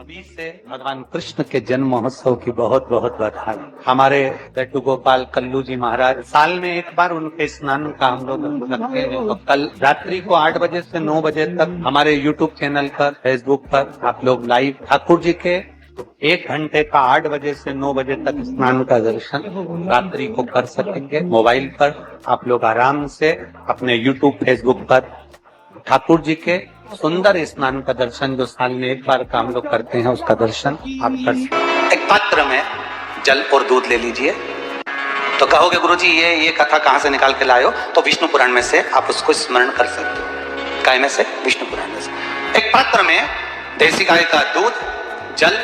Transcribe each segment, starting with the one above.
अभी से भगवान कृष्ण के जन्म महोत्सव की बहुत बहुत बधाई। हमारे लड्डू गोपाल कल्लू जी महाराज साल में एक बार उनके स्नान का हम लोग रखते हैं। तो कल रात्रि को 8 बजे से 9 बजे तक हमारे यूट्यूब चैनल पर, फेसबुक पर आप लोग लाइव ठाकुर जी के 1 घंटे का 8 बजे से 9 बजे तक स्नान का दर्शन रात्रि को कर सकेंगे। मोबाइल पर आप लोग आराम से अपने यूट्यूब, फेसबुक पर ठाकुर जी के सुंदर स्नान का दर्शन, जो साल में एक बार का हम लोग करते हैं, उसका दर्शन आप कर सकते हैं। एक पात्र में जल और दूध ले लीजिए। तो कहोगे गुरुजी ये कथा कहाँ से निकाल के लाए हो? तो विष्णु पुराण में से आप उसको स्मरण कर सकते हो। काय में से? विष्णु पुराण में से। एक पात्र में देसी गाय का दूध, जल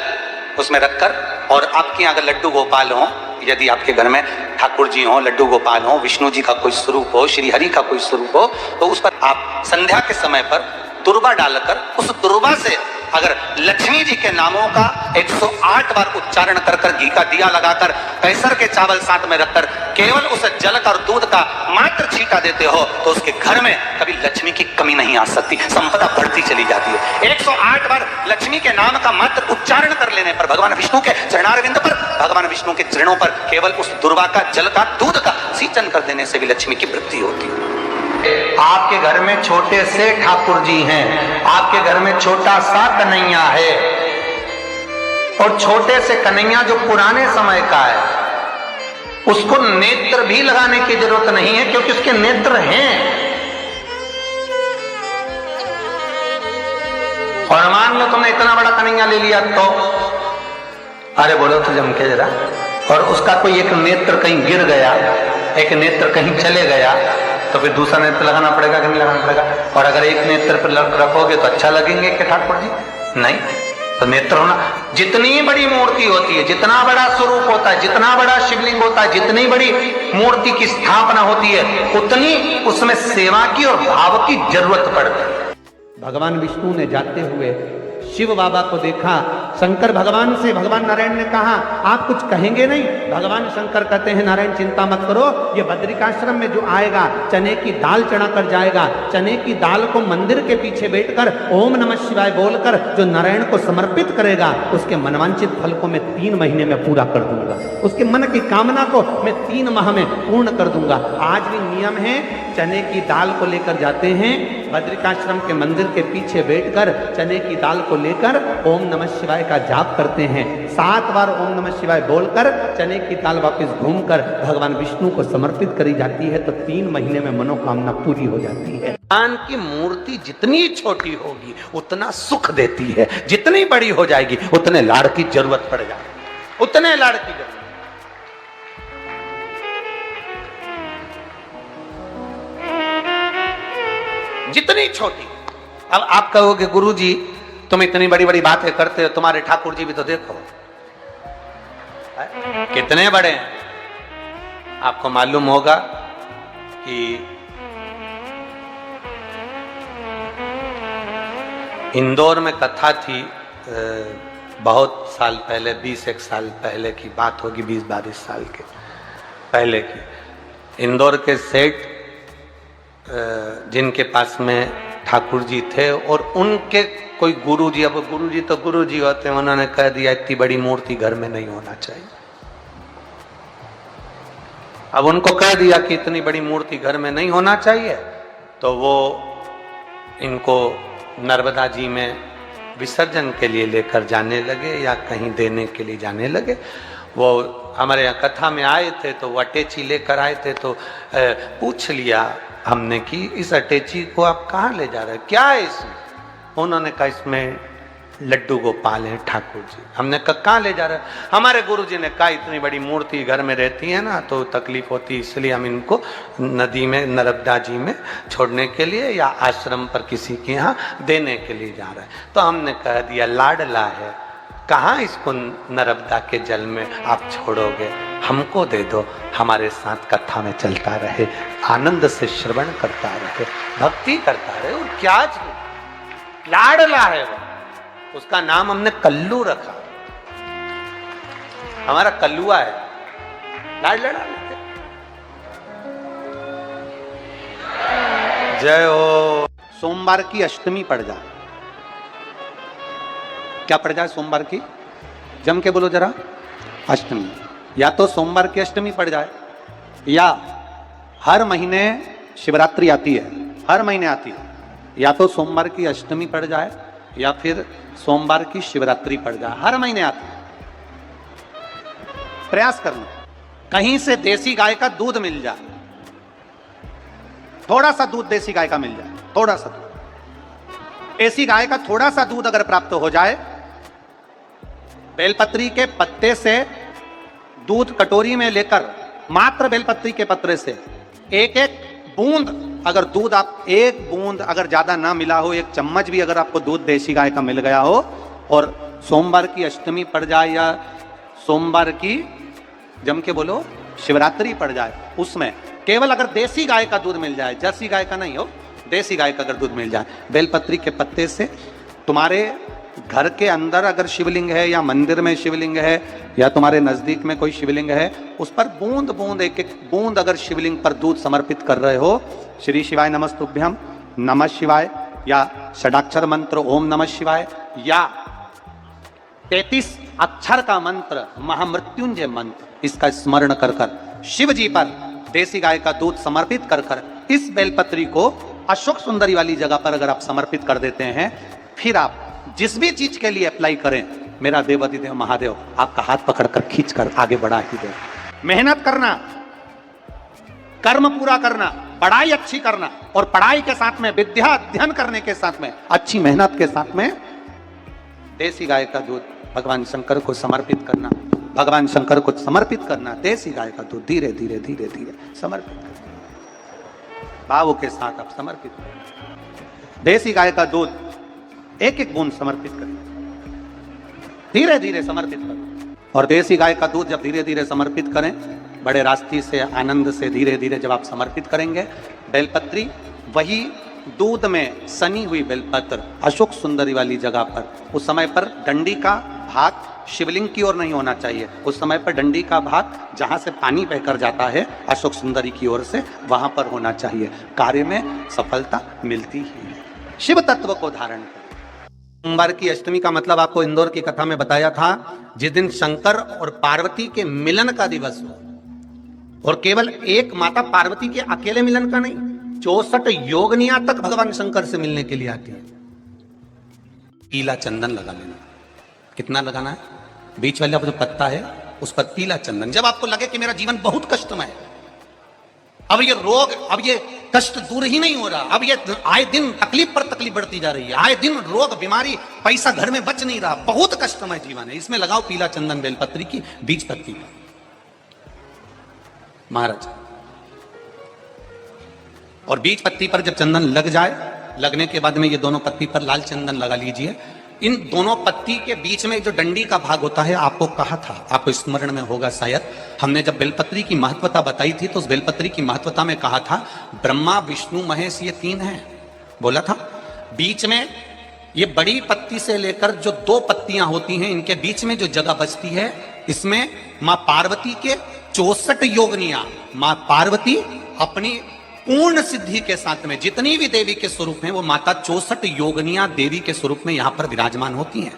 उसमें रखकर, और आपके यहाँ अगर लड्डू गोपाल हो, यदि आपके घर में ठाकुर जी हो, लड्डू गोपाल हो, विष्णु जी का कोई स्वरूप हो, श्री हरि का कोई स्वरूप हो, तो उस पर आप संध्या के समय पर दुर्वा डालकर, उस दुर्वा से अगर लक्ष्मी जी के नामों का 108 बार उच्चारण कर कर, घी का दिया लगाकर, कैसर के चावल साथ में रखकर केवल उस जल का और दूध का मात्र छींटा देते हो, तो उसके घर में कभी लक्ष्मी की कमी नहीं आ सकती, संपदा बढ़ती चली जाती है। 108 बार लक्ष्मी के नाम का मात्र उच्चारण कर लेने पर, भगवान विष्णु के चरणारविंद पर, भगवान विष्णु के चरणों पर केवल उस दुर्वा का, जल का, दूध का सिंचन कर देने से भी लक्ष्मी की वृद्धि होती है। आपके घर में छोटे से ठाकुर जी हैं, आपके घर में छोटा सा कन्हैया है, और छोटे से कन्हैया जो पुराने समय का है, उसको नेत्र भी लगाने की जरूरत नहीं है, क्योंकि उसके नेत्र हैं। और मान लो तुमने इतना बड़ा कन्हैया ले लिया, तो अरे बोलो तो जम के जरा, और उसका कोई एक नेत्र कहीं गिर गया, एक नेत्र कहीं चले गया, तो फिर दूसरा नेत्र लगाना पड़ेगा कि नहीं लगाना पड़ेगा? और अगर एक नेत्र पर रखोगे तो अच्छा लगेंगे कि ठाकुर जी? नहीं। तो नेत्र होना, जितनी बड़ी मूर्ति होती है, जितना बड़ा स्वरूप होता है, जितना बड़ा शिवलिंग होता है, जितनी बड़ी मूर्ति की स्थापना होती है, उतनी उसमें सेवा की और भाव की जरूरत पड़ती है। भगवान विष्णु ने जाते हुए शिव बाबा को देखा। शंकर भगवान से, भगवान नारायण ने कहा आप कुछ कहेंगे नहीं? भगवान शंकर कहते हैं नारायण चिंता मत करो, ये बद्रिकाश्रम में जो आएगा चने की दाल चढ़ा कर जाएगा, चने की दाल को मंदिर के पीछे बैठकर ओम नमः शिवाय बोलकर जो नारायण को समर्पित करेगा, उसके मनवांचित फल को मैं 3 महीने में पूरा कर दूंगा, उसके मन की कामना को मैं 3 माह में पूर्ण कर दूंगा। आज भी नियम है, चने की दाल को लेकर जाते हैं, बद्रिकाश्रम के मंदिर के पीछे बैठकर चने की दाल को लेकर ओम नमः शिवाय का जाप करते हैं। 7 बार ओम नमः शिवाय बोलकर चने की दाल वापस घूमकर भगवान विष्णु को समर्पित करी जाती है, तो 3 महीने में मनोकामना पूरी हो जाती है। भगवान की मूर्ति जितनी छोटी होगी उतना सुख देती है, जितनी बड़ी हो जाएगी उतने लाड़ की जरूरत पड़ जाएगी, उतने लाड़ की जरूरत। जितनी छोटी। अब आप कहोगे गुरुजी तुम इतनी बड़ी बड़ी बातें करते हो, तुम्हारे ठाकुर जी भी तो देखो कितने बड़े हैं। आपको मालूम होगा कि इंदौर में कथा थी, बहुत साल पहले, 20-1 साल पहले की बात होगी, 20-22 साल के पहले की। इंदौर के सेठ जिनके पास में ठाकुर जी थे, और उनके कोई गुरुजी, अब गुरुजी तो गुरुजी होते हैं, उन्होंने कह दिया इतनी बड़ी मूर्ति घर में नहीं होना चाहिए। अब उनको कह दिया कि इतनी बड़ी मूर्ति घर में नहीं होना चाहिए, तो वो इनको नर्मदा जी में विसर्जन के लिए लेकर जाने लगे या कहीं देने के लिए जाने लगे। वो हमारे यहाँ कथा में आए थे, तो वो अटैची लेकर आए थे, तो पूछ लिया हमने कि इस अटैची को आप कहाँ ले जा रहे हैं, क्या है इसमें? उन्होंने कहा इसमें लड्डू गोपाल हैं ठाकुर जी। हमने कहा कहाँ ले जा रहे हैं? हमारे गुरुजी ने कहा इतनी बड़ी मूर्ति घर में रहती है ना, तो तकलीफ होती, इसलिए हम इनको नदी में, नर्मदा जी में छोड़ने के लिए या आश्रम पर किसी के यहाँ देने के लिए जा रहे हैं। तो हमने कह दिया लाडला है, कहाँ इसको नर्मदा के जल में आप छोड़ोगे, हमको दे दो, हमारे साथ कथा में चलता रहे, आनंद से श्रवण करता रहे, भक्ति करता रहे। और क्या लाडला है वो, उसका नाम हमने कल्लू रखा, हमारा कल्लुआ है, लाडला। जय हो। सोमवार की अष्टमी पड़ जाए, क्या पड़ जाए सोमवार की? जम के बोलो जरा। अष्टमी। या तो सोमवार की अष्टमी पड़ जाए, या हर महीने शिवरात्रि आती है, हर महीने आती है, या तो सोमवार की अष्टमी पड़ जाए या फिर सोमवार की शिवरात्रि पड़ जाए, हर महीने आती है। प्रयास करना कहीं से देसी गाय का दूध मिल जाए, थोड़ा सा दूध देसी गाय का मिल जाए, थोड़ा सा दूध देसी गाय का, थोड़ा सा दूध अगर प्राप्त हो जाए, बेलपत्री के पत्ते से दूध कटोरी में लेकर, मात्र बेलपत्री के पत्रे से एक एक बूंद अगर दूध, आप एक बूंद अगर ज्यादा ना मिला हो, एक चम्मच भी अगर आपको दूध देसी गाय का मिल गया हो, और सोमवार की अष्टमी पड़ जाए या सोमवार की, जम के बोलो, शिवरात्रि पड़ जाए, उसमें केवल अगर देसी गाय का दूध मिल जाए, जर्सी गाय का नहीं हो, देसी गाय का अगर दूध मिल जाए, बेलपत्री के पत्ते से, तुम्हारे घर के अंदर अगर शिवलिंग है या मंदिर में शिवलिंग है या तुम्हारे नजदीक में कोई शिवलिंग है, उस पर बूंद बूंद, एक एक बूंद अगर शिवलिंग पर दूध समर्पित कर रहे हो, श्री शिवाय नमस्तुभ्यम, नमः शिवाय, या षडाक्षर मंत्र ओम नमः शिवाय, या 33 अक्षर का मंत्र महामृत्युंजय मंत्र, इसका स्मरण कर कर शिव जी पर देसी गाय का दूध समर्पित कर कर इस बेलपत्री को अशोक सुंदरी वाली जगह पर अगर आप समर्पित कर देते हैं, फिर आप जिस भी चीज के लिए अप्लाई करें, मेरा देवाधिदेव महादेव आपका हाथ पकड़कर खींचकर आगे बढ़ा ही दे। मेहनत करना, कर्म पूरा करना, पढ़ाई अच्छी करना, और पढ़ाई के साथ में विद्या अध्ययन करने के साथ में, अच्छी मेहनत के साथ में देसी गाय का दूध भगवान शंकर को समर्पित करना, भगवान शंकर को समर्पित करना, देसी गाय का दूध धीरे धीरे धीरे धीरे समर्पित करना, भावों के साथ आप समर्पित करें। देसी गाय का दूध एक एक बूंद समर्पित करें, धीरे धीरे समर्पित करें। और देसी गाय का दूध जब धीरे धीरे समर्पित करें, बड़े रास्ते से, आनंद से धीरे धीरे जब आप समर्पित करेंगे, बेलपत्री वही दूध में सनी हुई बेलपत्र अशोक सुंदरी वाली जगह पर, उस समय पर डंडी का भाग शिवलिंग की ओर नहीं होना चाहिए, उस समय पर डंडी का भाग जहां से पानी बहकर जाता है अशोक सुंदरी की ओर से, वहां पर होना चाहिए। कार्य में सफलता मिलती ही है। शिव तत्व को धारण करें। सोमवार की अष्टमी का मतलब आपको इंदौर की कथा में बताया था, जिस दिन शंकर और पार्वती के मिलन का दिवस हो, और केवल एक माता पार्वती के अकेले मिलन का नहीं, 64 योगनियां तक भगवान शंकर से मिलने के लिए आती है। पीला चंदन लगा लेना। कितना लगाना है? बीच वाला जो पत्ता है उस पर पीला चंदन। जब आपको लगे कि मेरा जीवन बहुत कष्टमय है, अब ये रोग, अब ये कष्ट दूर ही नहीं हो रहा, अब ये आए दिन तकलीफ पर तकलीफ बढ़ती जा रही है, आए दिन रोग, बीमारी, पैसा घर में बच नहीं रहा, बहुत कष्टमय जीवन है, इसमें लगाओ पीला चंदन बेलपत्री की बीज पत्ती पर। महाराज, और बीज पत्ती पर जब चंदन लग जाए, लगने के बाद में ये दोनों पत्ती पर लाल चंदन लगा लीजिए। इन दोनों पत्ती के बीच में जो डंडी का भाग होता है, आपको कहा था, आपको स्मरण में होगा शायद, हमने जब बेलपत्री की महत्वता बताई थी तो उस बेलपत्री की महत्वता में कहा था ब्रह्मा विष्णु महेश ये 3 हैं, बोला था। बीच में ये बड़ी पत्ती से लेकर जो 2 पत्तियां होती हैं, इनके बीच में जो जगह बचती है, इसमें मां पार्वती के 64 योगनियां, मां पार्वती अपनी पूर्ण सिद्धि के साथ में जितनी भी देवी के स्वरूप हैं, वो माता 64 योगनियां देवी के स्वरूप में यहां पर विराजमान होती हैं।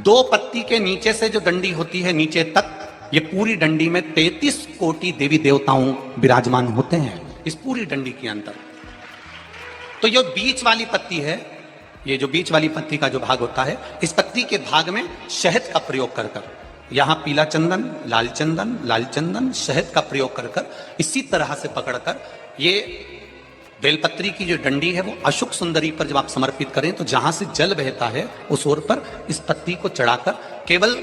2 पत्ती के नीचे से जो डंडी होती है नीचे तक, ये पूरी डंडी में 33 कोटि देवी देवताओं विराजमान होते हैं इस पूरी डंडी के अंदर। तो ये बीच वाली पत्ती है, ये जो बीच वाली पत्ती का जो भाग होता है, इस पत्ती के भाग में शहद का प्रयोग कर कर, यहां पीला चंदन, लाल चंदन, शहद का प्रयोग कर कर, इसी तरह से पकड़कर ये बेलपत्री की जो डंडी है वो अशोक सुंदरी पर जब आप समर्पित करें, तो जहां से जल बहता है उस ओर पर इस पत्ती को चढ़ाकर केवल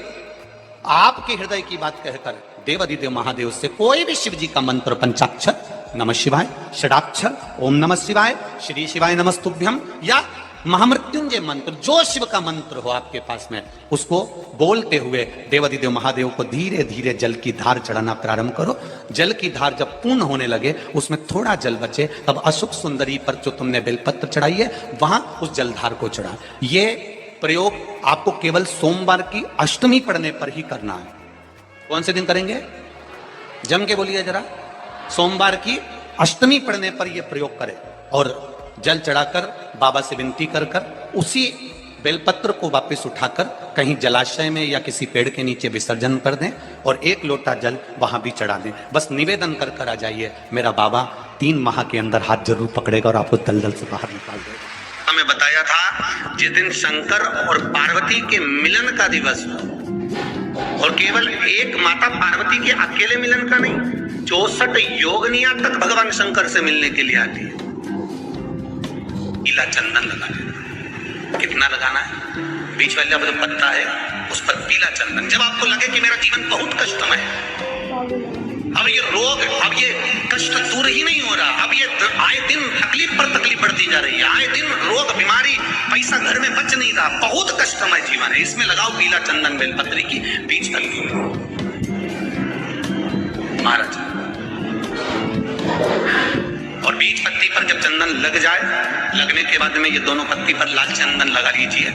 आपके हृदय की बात कहकर देवाधिदेव महादेव से कोई भी शिव जी का मंत्र, पंचाक्षर नमः शिवाय, षडाक्षर ओम नमः शिवाय, श्री शिवाय नमस्तुभ्यम, या महामृत्युंजय मंत्र, जो शिव का मंत्र हो आपके पास में, उसको बोलते हुए देवाधिदेव महादेव को धीरे धीरे जल की धार चढ़ाना प्रारंभ करो। जल की धार जब पूर्ण होने लगे, उसमें थोड़ा जल बचे, तब अशोक सुंदरी पर जो तुमने बेलपत्र चढ़ाई है वहां उस जलधार को चढ़ा। ये प्रयोग आपको केवल सोमवार की अष्टमी पढ़ने पर ही करना है। कौन से दिन करेंगे? जम के बोलिए जरा। सोमवार की अष्टमी पढ़ने पर यह प्रयोग करें, और जल चढ़ाकर बाबा से विनती कर कर उसी बेलपत्र को वापस उठाकर कहीं जलाशय में या किसी पेड़ के नीचे विसर्जन कर दें और 1 लोटा जल वहां भी चढ़ा दें। बस निवेदन कर कर आ जाइए, मेरा बाबा 3 माह के अंदर हाथ जरूर पकड़ेगा और आपको दलदल से बाहर निकाल देगा। हमें बताया था जिस दिन शंकर और पार्वती के मिलन का दिवस हो, और केवल एक माता पार्वती के अकेले मिलन का नहीं, 64 योगनियां तक भगवान शंकर से मिलने के लिए आती है। पीला चंदन लगा देना। कितना लगाना है? बीच वाला जो पत्ता है उस पर पीला चंदन। जब आपको लगे कि मेरा जीवन बहुत कष्टमय है, अब ये रोग, अब ये कष्ट दूर ही नहीं हो रहा, अब ये आए दिन तकलीफ पर तकलीफ बढ़ती जा रही है, आए दिन रोग बीमारी, पैसा घर में बच नहीं रहा, बहुत कष्टमय जीवन है, इसमें लगाओ पीला चंदन बेलपत्री की बीच पत्ती महाराज। और बीच पत्ती पर जब चंदन लग जाए, लगने के बाद में ये दोनों पत्ती पर लाल चंदन लगा लीजिए।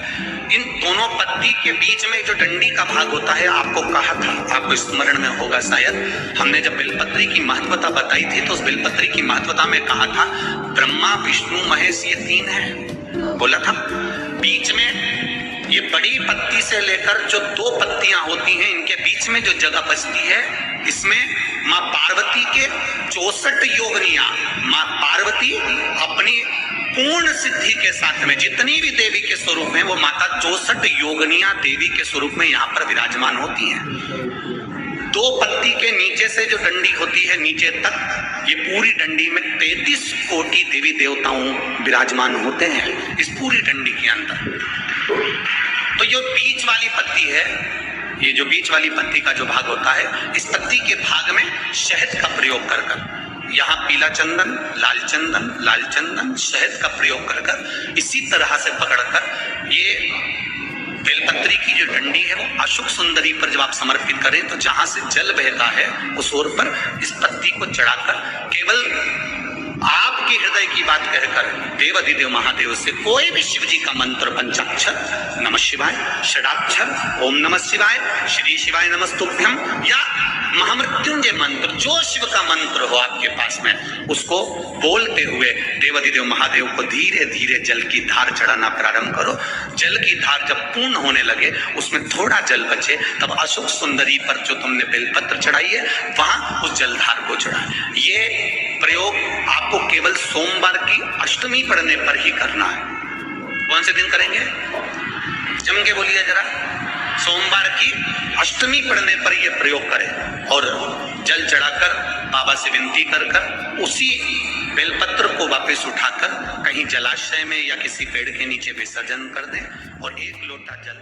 इन दोनों पत्ती के बीच में जो डंडी का भाग होता है, आपको कहा था, आपको स्मरण में होगा शायद, हमने जब बेलपत्री की महत्वता बताई थी तो उस बेलपत्री की महत्वता में कहा था ब्रह्मा विष्णु महेश ये 3 है, बोला था। बीच में ये बड़ी पत्ती से लेकर जो 2 पत्तियां होती हैं, इनके बीच में जो जगह बचती है, इसमें माँ पार्वती के 64 योगनियां, माँ पार्वती अपनी पूर्ण सिद्धि के साथ में जितनी भी देवी के स्वरूप हैं, वो माता 64 योगनियां देवी के स्वरूप में यहाँ पर विराजमान होती हैं। 2 पत्ती के नीचे से जो डंडी होती है नीचे तक, ये पूरी डंडी में 33 कोटि देवी देवताओं विराजमान होते हैं इस पूरी डंडी के अंदर। तो जो बीच वाली पत्ती है, ये जो बीच वाली पत्ती का जो भाग होता है, इस पत्ती के भाग में शहद का प्रयोग कर कर, यहाँ पीला चंदन, लाल चंदन, शहद का प्रयोग कर कर, इसी तरह से पकड़कर ये बेलपत्री की जो डंडी है वो अशोक सुंदरी पर जब आप समर्पित करें तो जहां से जल बहता है उस ओर पर इस पत्ती को चढ़ाकर केवल आपके हृदय की बात कहकर देवाधिदेव महादेव से कोई भी शिव जी का मंत्र, पंचाक्षर, नमः शिवाय, षडाक्षर, ओम नमः शिवाय, श्री शिवाय नमस्तुभ्यम, या महामृत्युंजय मंत्र, जो शिव का मंत्र हो आपके पास में, उसको बोलते हुए देवाधिदेव महादेव को धीरे धीरे जल की धार चढ़ाना प्रारंभ करो। जल की धार जब पूर्ण होने लगे, उसमें थोड़ा जल बचे, तब अशोक सुंदरी पर जो तुमने बेलपत्र चढ़ाई है वहां उस जलधार को चढ़ाए। ये प्रयोग आपको केवल सोमवार की अष्टमी पढ़ने पर ही करना है। कौन से दिन करेंगे? जम के बोलिए जरा। सोमवार की अष्टमी पढ़ने पर यह प्रयोग करें और जल चढ़ाकर बाबा से विनती कर कर उसी बेलपत्र को वापस उठाकर कहीं जलाशय में या किसी पेड़ के नीचे विसर्जन कर दें और 1 लोटा जल